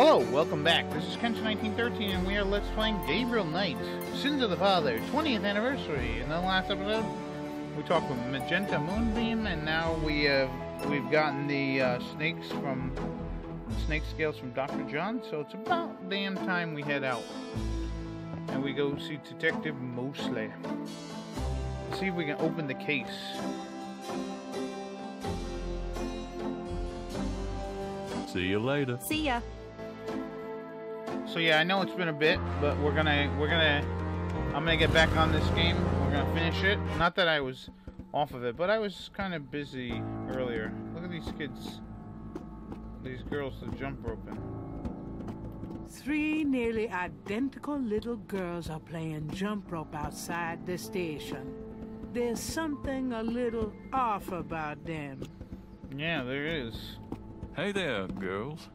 Hello, welcome back. This is Kench1913 and we are Let's Playing Gabriel Knight, Sins of the Father, 20th anniversary. In the last episode, we talked with Magenta Moonbeam, and now we've gotten the snake scales from Dr. John, so it's about damn time we head out. And we go see Detective Mosley. See if we can open the case. See you later. See ya. So yeah, I know it's been a bit, but I'm gonna get back on this game. We're gonna finish it. Not that I was off of it, but I was kind of busy earlier. Look at these kids, these girls, the jump roping. 3 nearly identical little girls are playing jump rope outside the station. There's something a little off about them. Yeah, there is. Hey there, girls.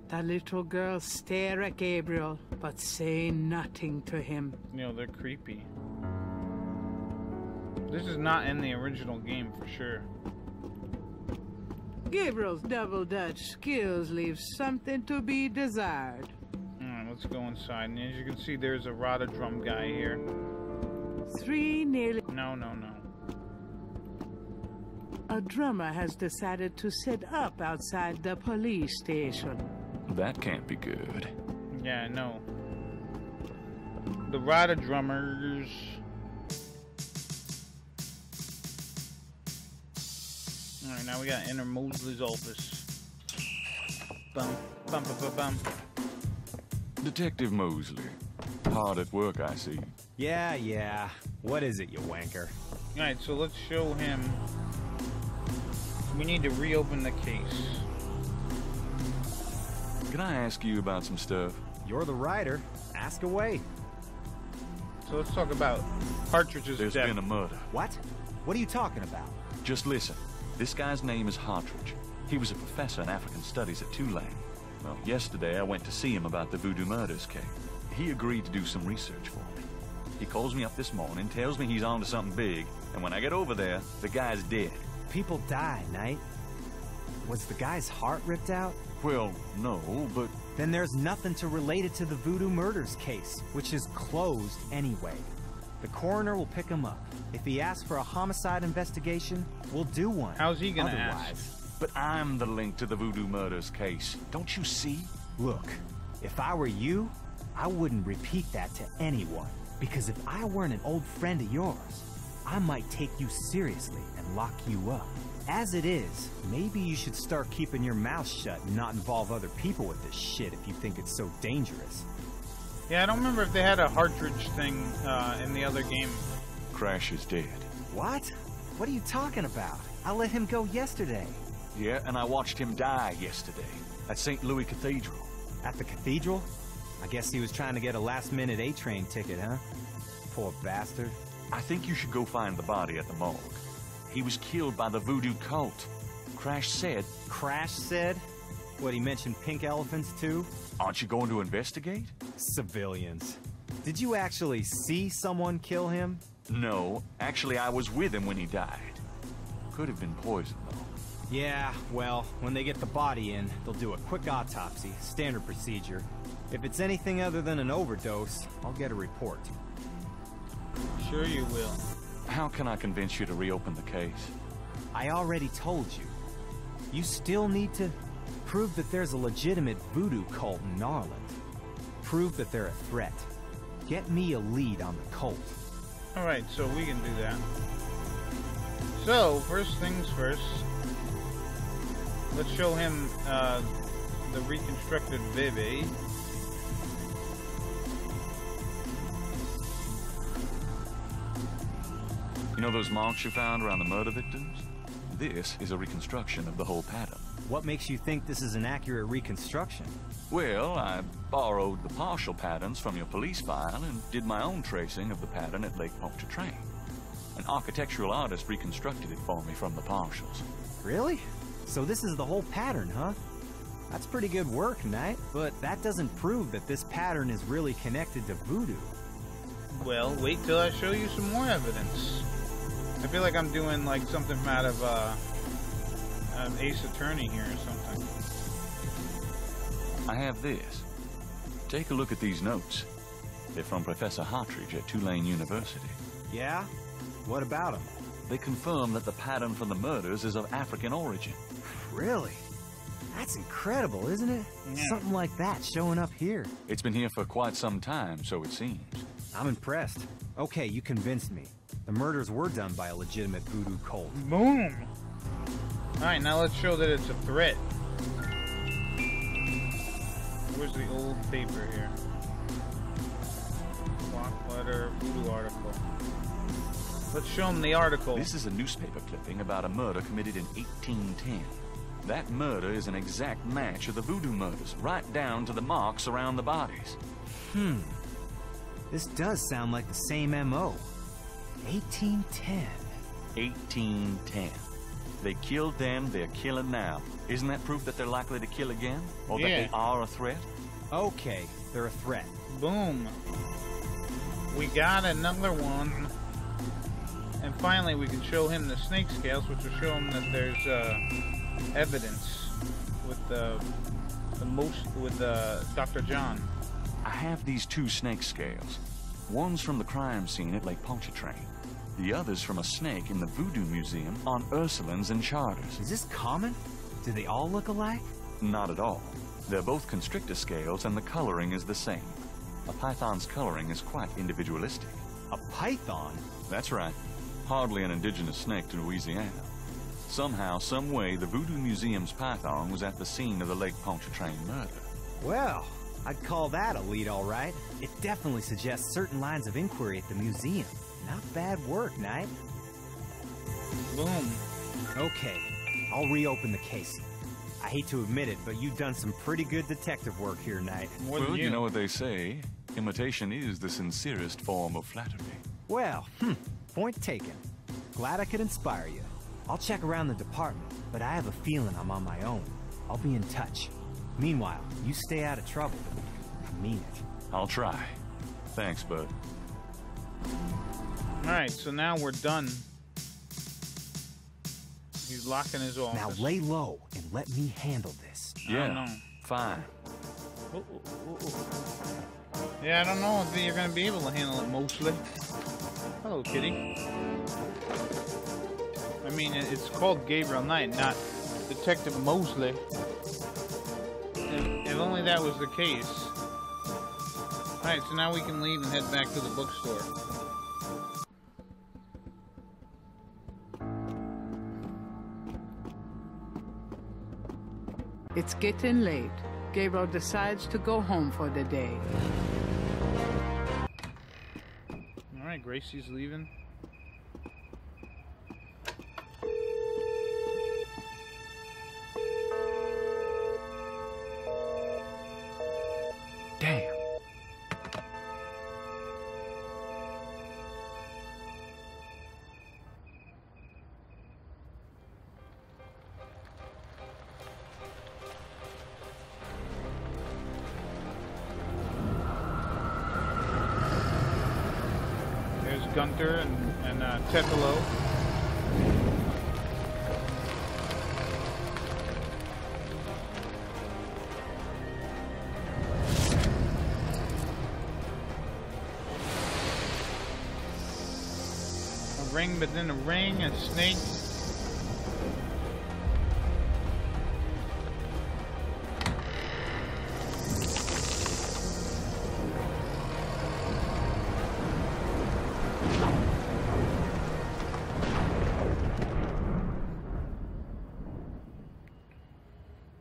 The little girls stare at Gabriel, but say nothing to him. You know, they're creepy. This is not in the original game for sure. Gabriel's double Dutch skills leave something to be desired. Alright, let's go inside. And as you can see, there's a Rada drum guy here. 3 nearly... No. A drummer has decided to set up outside the police station. That can't be good. Yeah, I know. The Rada drummers. Alright, now we got enter Mosley's office. Bum, bum, bum, bum, bum. Detective Mosley. Hard at work, I see. Yeah. What is it, you wanker? Alright, so let's show him. We need to reopen the case. Can I ask you about some stuff? You're the writer. Ask away. So let's talk about Partridge's There's death. been a murder. What? What are you talking about? Just listen. This guy's name is Partridge. He was a professor in African Studies at Tulane. Well, yesterday I went to see him about the Voodoo murders case. He agreed to do some research for me. He calls me up this morning, tells me he's on to something big, and when I get over there, the guy's dead. People die, Knight. Was the guy's heart ripped out? Well, no, but... Then there's nothing to relate it to the Voodoo murders case, which is closed anyway. The coroner will pick him up. If he asks for a homicide investigation, we'll do one. How's he gonna Otherwise, ask? But I'm the link to the Voodoo murders case. Don't you see? Look, if I were you, I wouldn't repeat that to anyone. Because if I weren't an old friend of yours, I might take you seriously and lock you up. As it is, maybe you should start keeping your mouth shut and not involve other people with this shit if you think it's so dangerous. Yeah, I don't remember if they had a Partridge thing in the other game. Crash is dead. What? What are you talking about? I let him go yesterday. Yeah, and I watched him die yesterday at St. Louis Cathedral. At the cathedral? I guess he was trying to get a last-minute A-train ticket, huh? Poor bastard. I think you should go find the body at the morgue. He was killed by the Voodoo Cult. Crash said... Crash said? What, he mentioned pink elephants too? Aren't you going to investigate? Civilians. Did you actually see someone kill him? No, actually I was with him when he died. Could have been poison, though. Yeah, well, when they get the body in, they'll do a quick autopsy, standard procedure. If it's anything other than an overdose, I'll get a report. Sure you will. How can I convince you to reopen the case? I already told you. You still need to prove that there's a legitimate voodoo cult in Narland. Prove that they're a threat. Get me a lead on the cult. Alright, so we can do that. So, first things first. Let's show him the reconstructed Vivi. You know those marks you found around the murder victims? This is a reconstruction of the whole pattern. What makes you think this is an accurate reconstruction? Well, I borrowed the partial patterns from your police file and did my own tracing of the pattern at Lake Pontchartrain. An architectural artist reconstructed it for me from the partials. Really? So this is the whole pattern, huh? That's pretty good work, Knight. But that doesn't prove that this pattern is really connected to voodoo. Well, wait till I show you some more evidence. I feel like I'm doing like something out of Ace Attorney here or something. I have this. Take a look at these notes. They're from Professor Hartridge at Tulane University. Yeah? What about him? They confirm that the pattern for the murders is of African origin. Really? That's incredible, isn't it? Yeah. Something like that showing up here. It's been here for quite some time, so it seems. I'm impressed. Okay, you convinced me. The murders were done by a legitimate voodoo cult. Boom! Alright, now let's show that it's a threat. Where's the old paper here? Block letter, voodoo article. Let's show them the article. This is a newspaper clipping about a murder committed in 1810. That murder is an exact match of the voodoo murders, right down to the marks around the bodies. This does sound like the same M.O. 1810. 1810. They killed then, they're killing now. Isn't that proof that they're likely to kill again? Or that they are a threat? Okay, they're a threat. Boom. We got another one. And finally we can show him the snake scales, which will show him that there's evidence with Dr. John. I have these 2 snake scales. One's from the crime scene at Lake Pontchartrain. The other's from a snake in the Voodoo Museum on Ursulines and Charters. Is this common? Do they all look alike? Not at all. They're both constrictor scales and the coloring is the same. A python's coloring is quite individualistic. A python? That's right. Hardly an indigenous snake to Louisiana. Somehow, some way, the Voodoo Museum's python was at the scene of the Lake Pontchartrain murder. Well, I'd call that a lead, all right. It definitely suggests certain lines of inquiry at the museum. Not bad work, Knight. Boom. Okay, I'll reopen the case. I hate to admit it, but you've done some pretty good detective work here, Knight. More than Well, you know what they say. Imitation is the sincerest form of flattery. Well, point taken. Glad I could inspire you. I'll check around the department, but I have a feeling I'm on my own. I'll be in touch. Meanwhile, you stay out of trouble. I mean it. I'll try. Thanks, bud. Alright, so now we're done. He's locking his office. Now lay low and let me handle this. I don't know. Fine. Yeah, I don't know if you're gonna be able to handle it, Mosley. Hello, kitty. I mean, it's called Gabriel Knight, not Detective Mosley. If only that was the case. Alright, so now we can leave and head back to the bookstore. It's getting late. Gabriel decides to go home for the day. Alright, Gracie's leaving. Damn. There's Gunther and Tefalo. A ring within a ring, a snake.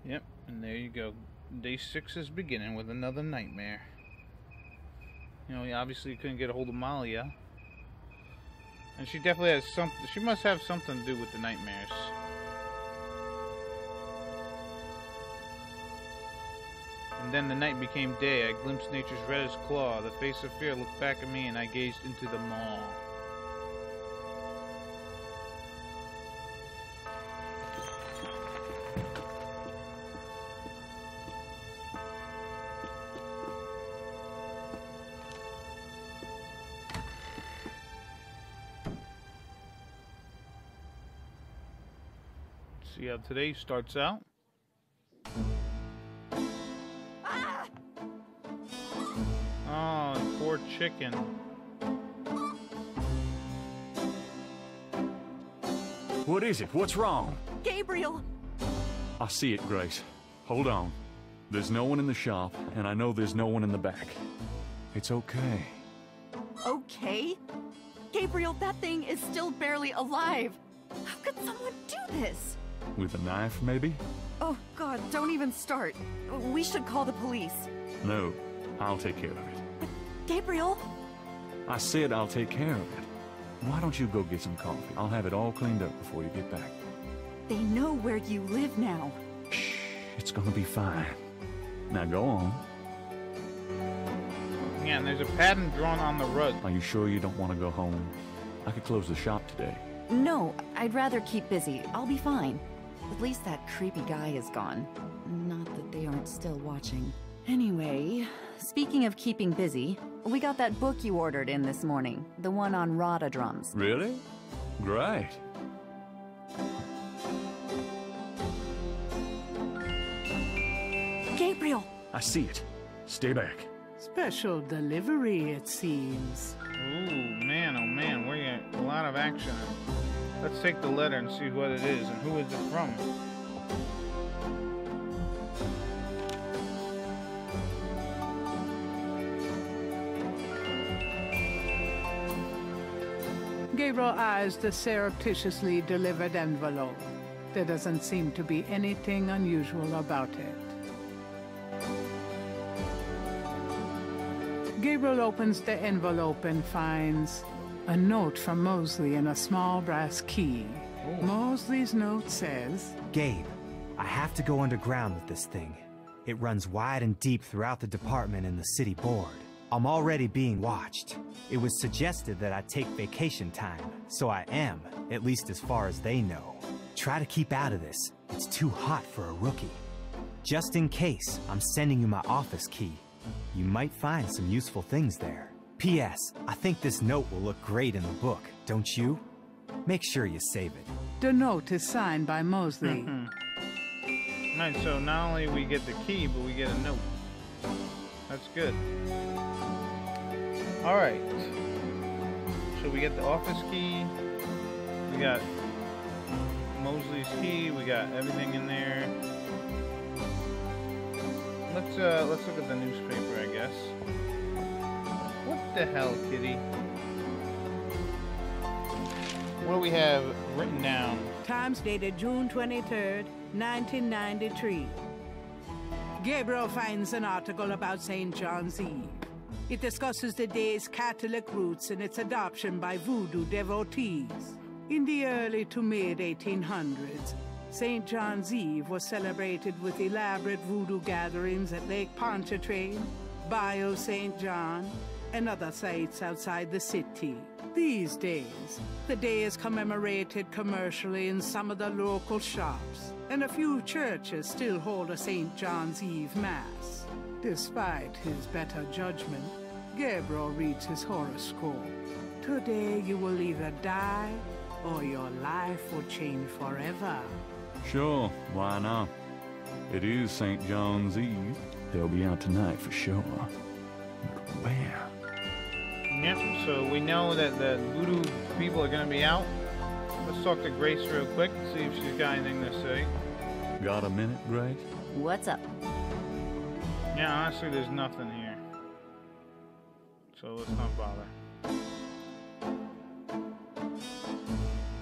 Yep, and there you go. Day 6 is beginning with another nightmare. You know, he obviously couldn't get a hold of Malia. And she definitely has something. She must have something to do with the nightmares. And then the night became day. I glimpsed nature's reddest claw. The face of fear looked back at me, and I gazed into the maw. See how today starts out. chicken. What is it? What's wrong? Gabriel! I see it, Grace. Hold on. There's no one in the shop, and I know there's no one in the back. It's okay. Okay? Gabriel, that thing is still barely alive. How could someone do this? With a knife, maybe? Oh, God, don't even start. We should call the police. No, I'll take care of it. But, Gabriel? I said I'll take care of it. Why don't you go get some coffee? I'll have it all cleaned up before you get back. They know where you live now. Shh, it's gonna be fine. Now go on. Yeah, and there's a pattern drawn on the rug. Are you sure you don't want to go home? I could close the shop today. No, I'd rather keep busy. I'll be fine. At least that creepy guy is gone. Not that they aren't still watching. Anyway, speaking of keeping busy, we got that book you ordered in this morning. The one on Rada drums. Really? Great. Gabriel! I see it. Stay back. Special delivery, it seems. Ooh, oh man, we got a lot of action. Let's take the letter and see what it is and who is it from. Gabriel eyes the surreptitiously delivered envelope. There doesn't seem to be anything unusual about it. Gabriel opens the envelope and finds a note from Mosley and a small brass key. Ooh. Mosley's note says, Gabe, I have to go underground with this thing. It runs wide and deep throughout the department and the city board. I'm already being watched. It was suggested that I take vacation time, so I am, at least as far as they know. Try to keep out of this. It's too hot for a rookie. Just in case, I'm sending you my office key. You might find some useful things there. P.S. I think this note will look great in the book, don't you? Make sure you save it. the note is signed by Mosley. Alright, so not only we get the key, but we get a note. That's good. Alright. So we get the office key. We got Mosley's key. We got everything in there. Let's look at the newspaper, I guess. What the hell, kitty? What do we have written down? Times dated June 23rd, 1993. Gabriel finds an article about St. John's Eve. It discusses the day's Catholic roots and its adoption by Voodoo devotees. In the early to mid-1800s, St. John's Eve was celebrated with elaborate voodoo gatherings at Lake Pontchartrain, Bayou St. John, and other sites outside the city. These days, the day is commemorated commercially in some of the local shops, and a few churches still hold a St. John's Eve Mass. Despite his better judgment, Gabriel reads his horoscope. Today you will either die, or your life will change forever. Sure, why not? It is St. John's Eve. They'll be out tonight for sure. But where? Yep, so we know that the voodoo people are going to be out. Let's talk to Grace real quick, see if she's got anything to say. Got a minute, Grace? What's up? Yeah, honestly, there's nothing here. So let's not bother.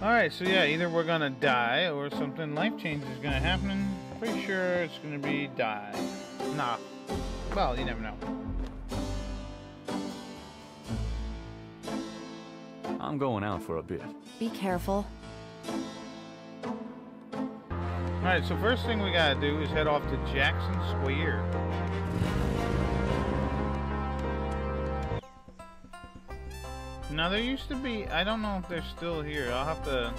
Alright, so yeah, either we're going to die or something life-changing is going to happen. Pretty sure it's going to be die. Nah. Well, you never know. I'm going out for a bit. Be careful. Alright, so first thing we gotta do is head off to Jackson Square. Now there used to be, I don't know if they're still here. I'll have to,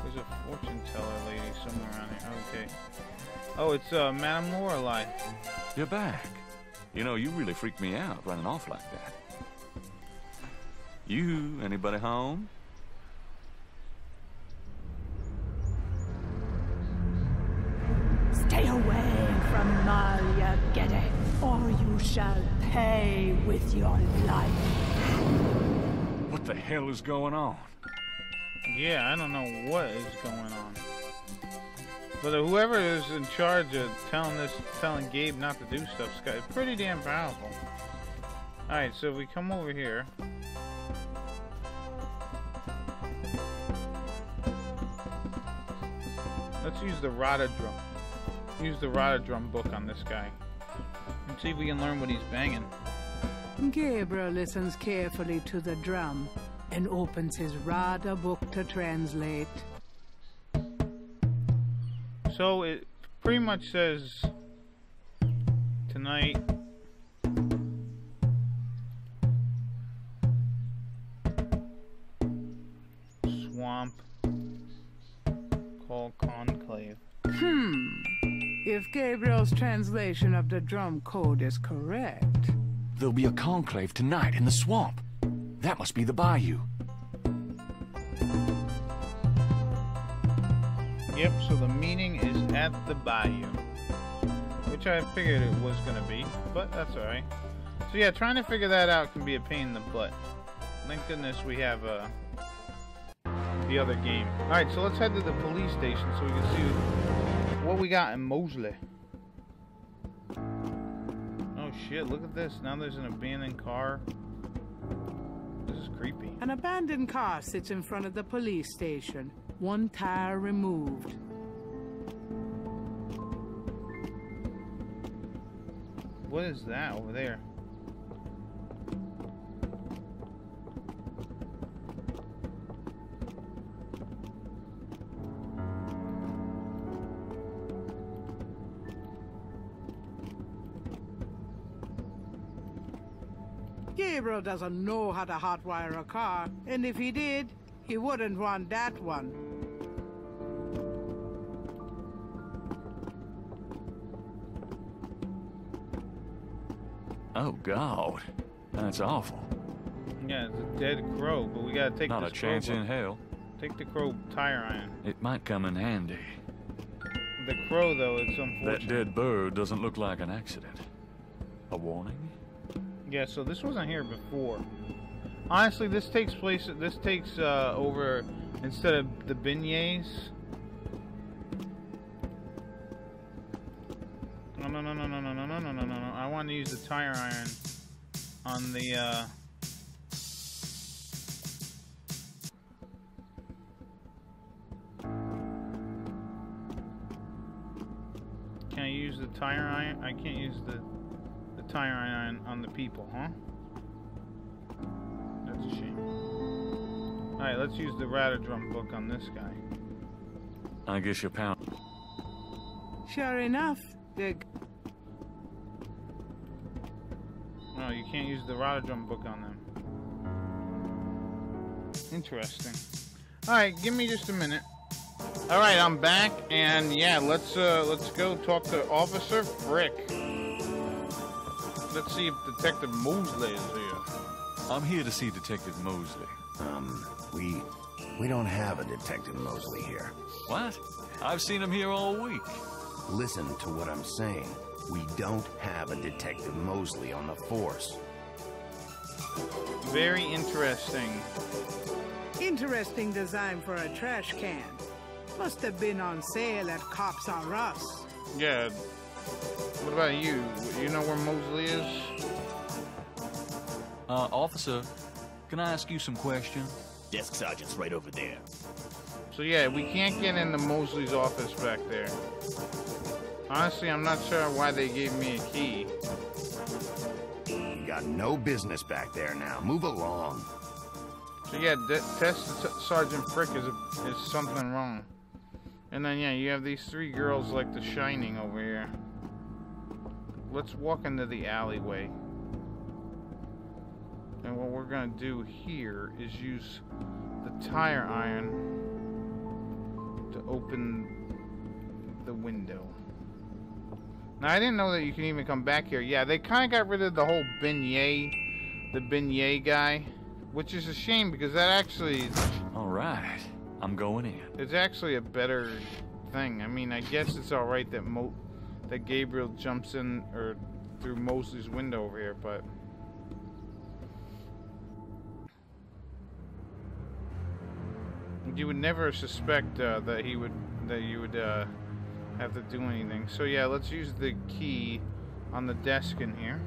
there's a fortune teller lady somewhere around here. Okay. Oh, it's Madame Lorelei. You're back. You know, you really freaked me out running off like that. You, anybody home? Stay away from Malia Gede, or you You shall pay with your life. What the hell is going on? Yeah, I don't know what is going on. But whoever is in charge of telling Gabe not to do stuff is pretty damn powerful. Alright, so if we come over here. Let's use the Rada drum. Use the Rada drum book on this guy. And see if we can learn what he's banging. Gabriel listens carefully to the drum and opens his Rada book to translate. So it pretty much says tonight swamp called Conclave. If Gabriel's translation of the drum code is correct. There'll be a conclave tonight in the swamp. That must be the bayou. Yep, so the meeting is at the bayou. Which I figured it was gonna be, but that's alright. So yeah, trying to figure that out can be a pain in the butt. Thank goodness we have the other game. Alright, so let's head to the police station so we can see what we got in Mosley. Oh shit, look at this. Now there's an abandoned car. This is creepy. An abandoned car sits in front of the police station. One tire removed. What is that over there? Gabriel doesn't know how to hotwire a car, and if he did, he wouldn't want that one. Oh, God. That's awful. Yeah, it's a dead crow, but we gotta take Not this a chance crow. in hell. Take the crow tire iron. It might come in handy. The crow, though, it's unfortunate. That dead bird doesn't look like an accident. A warning? Yeah, so this wasn't here before. Honestly, this takes place. This takes over instead of the beignets. No. I want to use the tire iron on the. Can I use the tire iron? I can't use the tire iron on the people, huh? That's a shame. Alright, let's use the Rada drum book on this guy. I guess you're pound. Sure enough, the... No, you can't use the Rada drum book on them. Interesting. Alright, give me just a minute. Alright, I'm back, and yeah, let's go talk to Officer Frick. Let's see if Detective Mosley is here. I'm here to see Detective Mosley. We don't have a Detective Mosley here. What? I've seen him here all week. Listen to what I'm saying. We don't have a Detective Mosley on the force. Very interesting. Interesting design for a trash can. Must have been on sale at Cops R Us. Yeah. What about you? You know where Mosley is? Officer, can I ask you some questions? Desk sergeant's right over there. So yeah, we can't get into Mosley's office back there. Honestly, I'm not sure why they gave me a key. You got no business back there now. Move along. So yeah, test Sergeant Frick is something wrong. And then yeah, you have these three girls like The Shining over here. Let's walk into the alleyway. And what we're gonna do here is use the tire iron to open the window. Now I didn't know that you can even come back here. Yeah, they kind of got rid of the whole beignet guy, which is a shame because that actually. All right, I'm going in. It's actually a better thing. I mean, I guess it's all right that that Gabriel jumps in or through Mosley's window over here, but you would never suspect that you would have to do anything. So yeah, let's use the key on the desk in here.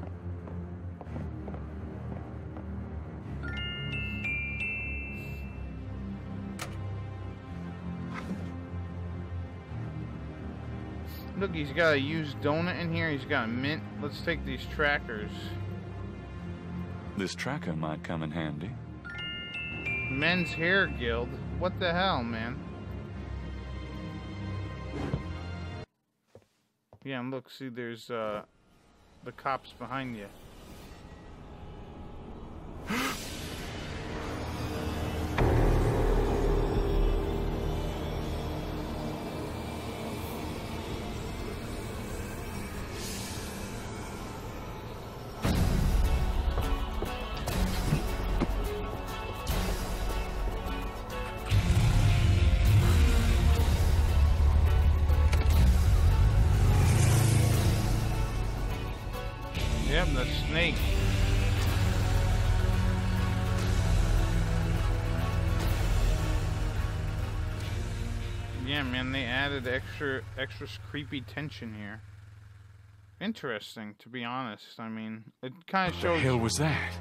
Look, he's got a used donut in here. He's got a mint. Let's take these trackers. This tracker might come in handy. Men's Hair Guild. What the hell, man? Yeah, and look, see, there's the cops behind you. Yep, the snake. Yeah, man, they added extra creepy tension here. Interesting, to be honest. I mean, it kind of shows. What the hell was that?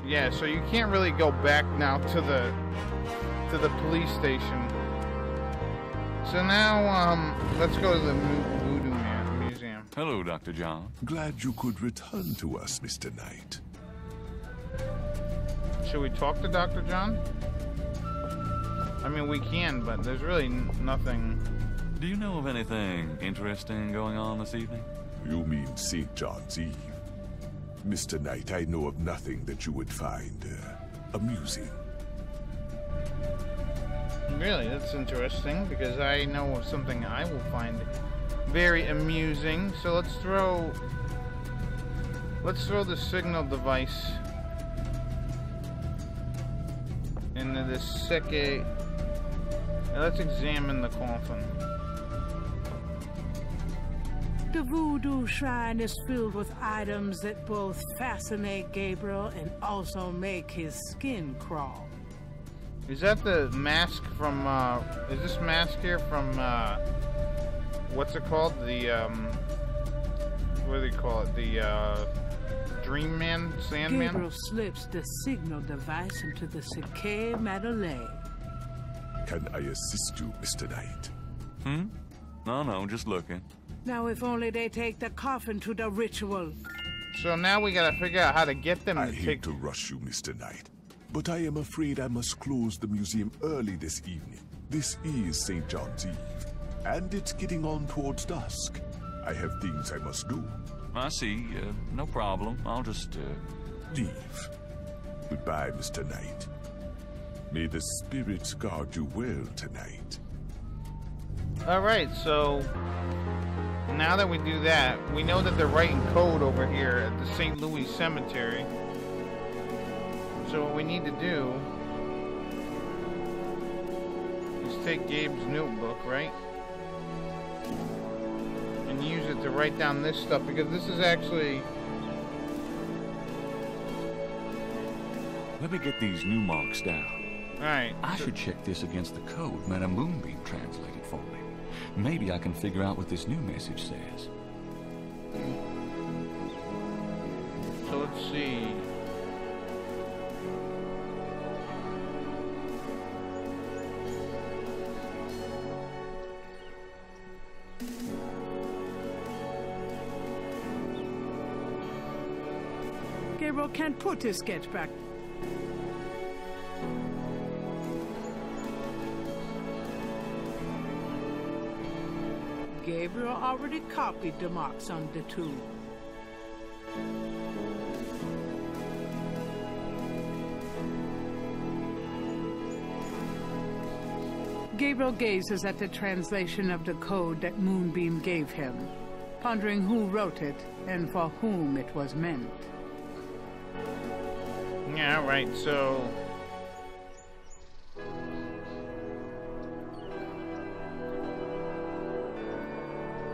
Yeah, so you can't really go back now to the police station. So now, let's go to the Voodoo Museum. Hello, Dr. John. Glad you could return to us, Mr. Knight. Should we talk to Dr. John? I mean, we can, but there's really nothing. Do you know of anything interesting going on this evening? You mean St. John's Eve? Mr. Knight, I know of nothing that you would find amusing. Really, that's interesting, because I know of something I will find very amusing. So let's throw the signal device into this second. Let's examine the coffin. The Voodoo Shrine is filled with items that both fascinate Gabriel and also make his skin crawl. Is that the mask from, is this mask here from, what's it called? The, what do they call it? The, Dream Man? Sandman? Gabriel slips the signal device into the Sique Madeleine. Can I assist you, Mr. Knight? No, just looking. Now if only they take the coffin to the ritual. So now we gotta figure out how to get them I to hate take... to rush you, Mr. Knight, but I am afraid I must close the museum early this evening. This is St. John's Eve, and it's getting on towards dusk. I have things I must do. I see. No problem. I'll just, Leave. Goodbye, Mr. Knight. May the spirits guard you well tonight. Alright, so now that we do that, we know that they're writing code over here at the St. Louis Cemetery. So what we need to do is take Gabe's notebook, right? And use it to write down this stuff, because this is actually... let me get these new marks down. Alright. I should check this against the code Madame Moonbeam translated for me. Maybe I can figure out what this new message says. So let's see. Gabriel can't put his sketch back. Gabriel already copied the marks on the tube. Gabriel gazes at the translation of the code that Moonbeam gave him, pondering who wrote it and for whom it was meant. Yeah, right, so...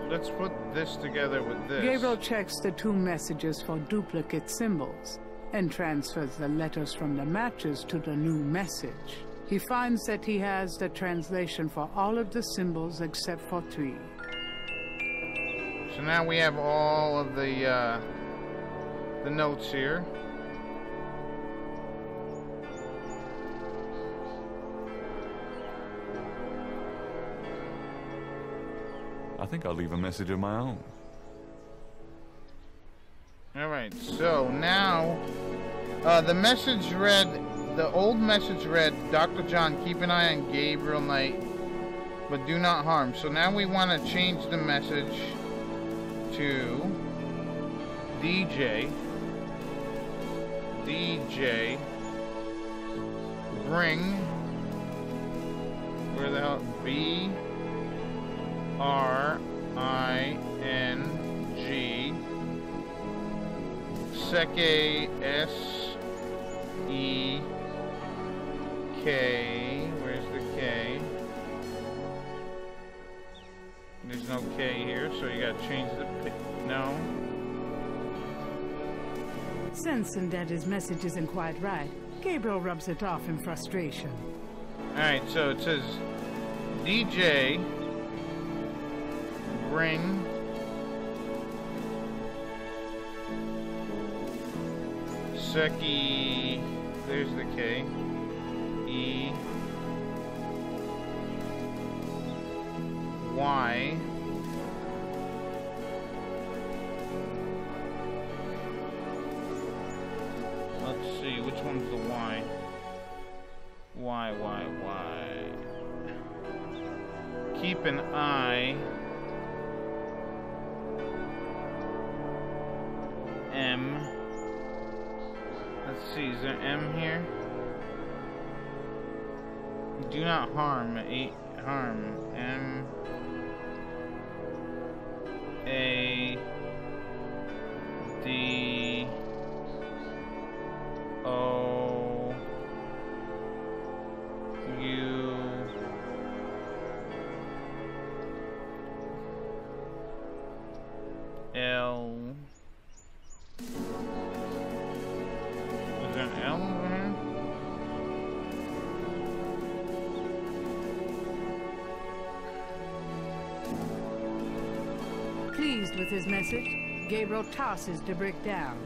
let's put this together with this. Gabriel checks the two messages for duplicate symbols and transfers the letters from the matches to the new message. He finds that he has the translation for all of the symbols except for 3. So now we have all of the notes here. I think I'll leave a message of my own. Alright, so now the message read, the old message read, Dr. John, keep an eye on Gabriel Knight, but do not harm. So now we want to change the message to DJ, bring, where the hell, B-R-I-N-G, Seke, S-E-K, where's the K? There's no K here, so you gotta change the P. No. Sensing that his message isn't quite right, Gabriel rubs it off in frustration. Alright, so it says DJ bring Seki, there's the K, E Y let's see, which one's the Y? Y. Keep an eye. M. Let's see, is there M here? Do not harm. Harm. M. A. D. O. U. L. Is there an L over here? Pleased with his message, Gabriel tosses the brick down.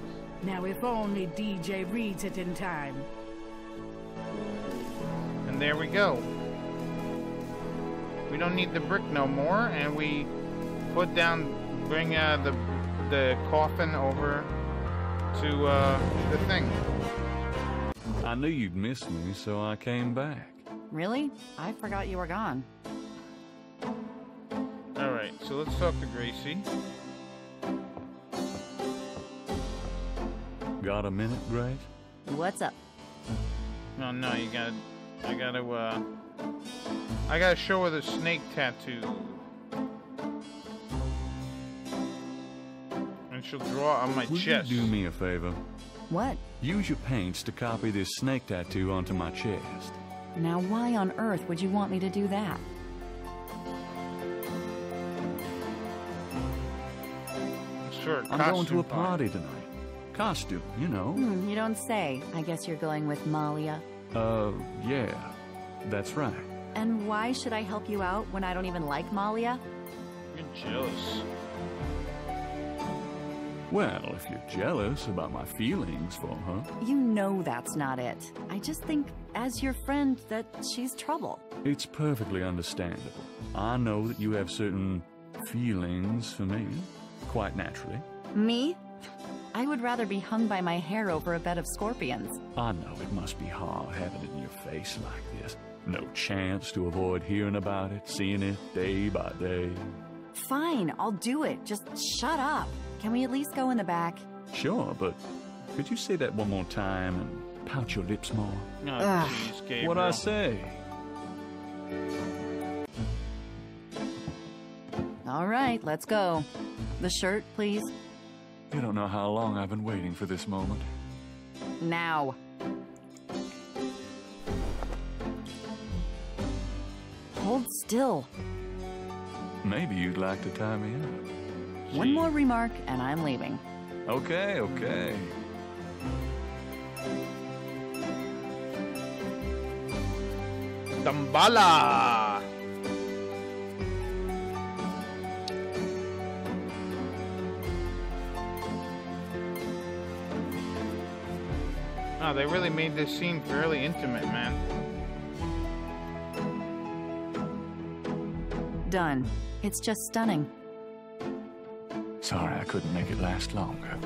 Now if only DJ reads it in time. And there we go. We don't need the brick no more, and we put down, bring the coffin over to the thing. I knew you'd miss me, so I came back. Really? I forgot you were gone. Alright, so let's talk to Gracie. Got a minute, Grace? What's up? No, you gotta, I gotta show her the snake tattoo. And she'll draw on my chest. Would you do me a favor? What? Use your paints to copy this snake tattoo onto my chest. Now why on earth would you want me to do that? Sure, I'm going to a party tonight. Costume, you know. You don't say. I guess you're going with Malia. Yeah. That's right. And why should I help you out when I don't even like Malia? You're jealous. Well, if you're jealous about my feelings for her... You know that's not it. I just think, as your friend, that she's trouble. It's perfectly understandable. I know that you have certain feelings for me, quite naturally. Me? I would rather be hung by my hair over a bed of scorpions. I know it must be hard having it in your face like this. No chance to avoid hearing about it, seeing it day by day. Fine, I'll do it. Just shut up. Can we at least go in the back? Sure, but could you say that one more time and pout your lips more? Oh, jeez, Gabriel. What'd I say? All right, let's go. The shirt, please. You don't know how long I've been waiting for this moment. Now. Hold still. Maybe you'd like to tie me up. One more remark, and I'm leaving. Okay, okay. Dambala! Oh, they really made this scene fairly intimate, man. Done. It's just stunning. Sorry I couldn't make it last longer.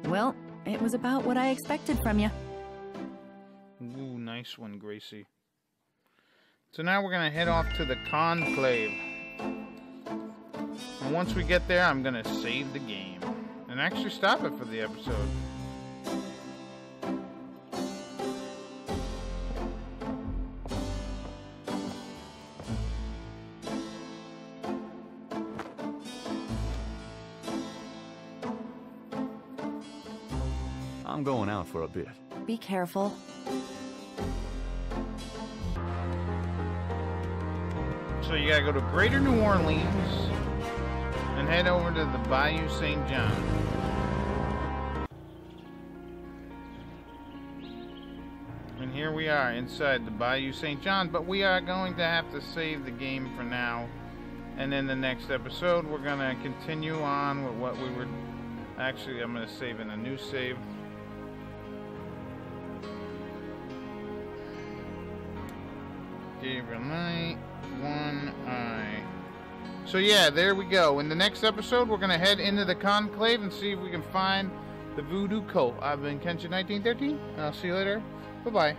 Well, it was about what I expected from you. Ooh, nice one, Gracie. So now we're gonna head off to the Conclave. And once we get there, I'm gonna save the game. And actually stop it for the episode. I'm going out for a bit. Be careful. So you gotta go to Greater New Orleans and head over to the Bayou St. John. And here we are inside the Bayou St. John, but we are going to have to save the game for now. And in the next episode, we're gonna continue on with what we were... Actually, I'm gonna save in a new save. Gabriel Knight, one eye. So yeah, there we go. In the next episode, we're gonna head into the Conclave and see if we can find the Voodoo Cult. I've been Kenshin1913, and I'll see you later. Bye-bye.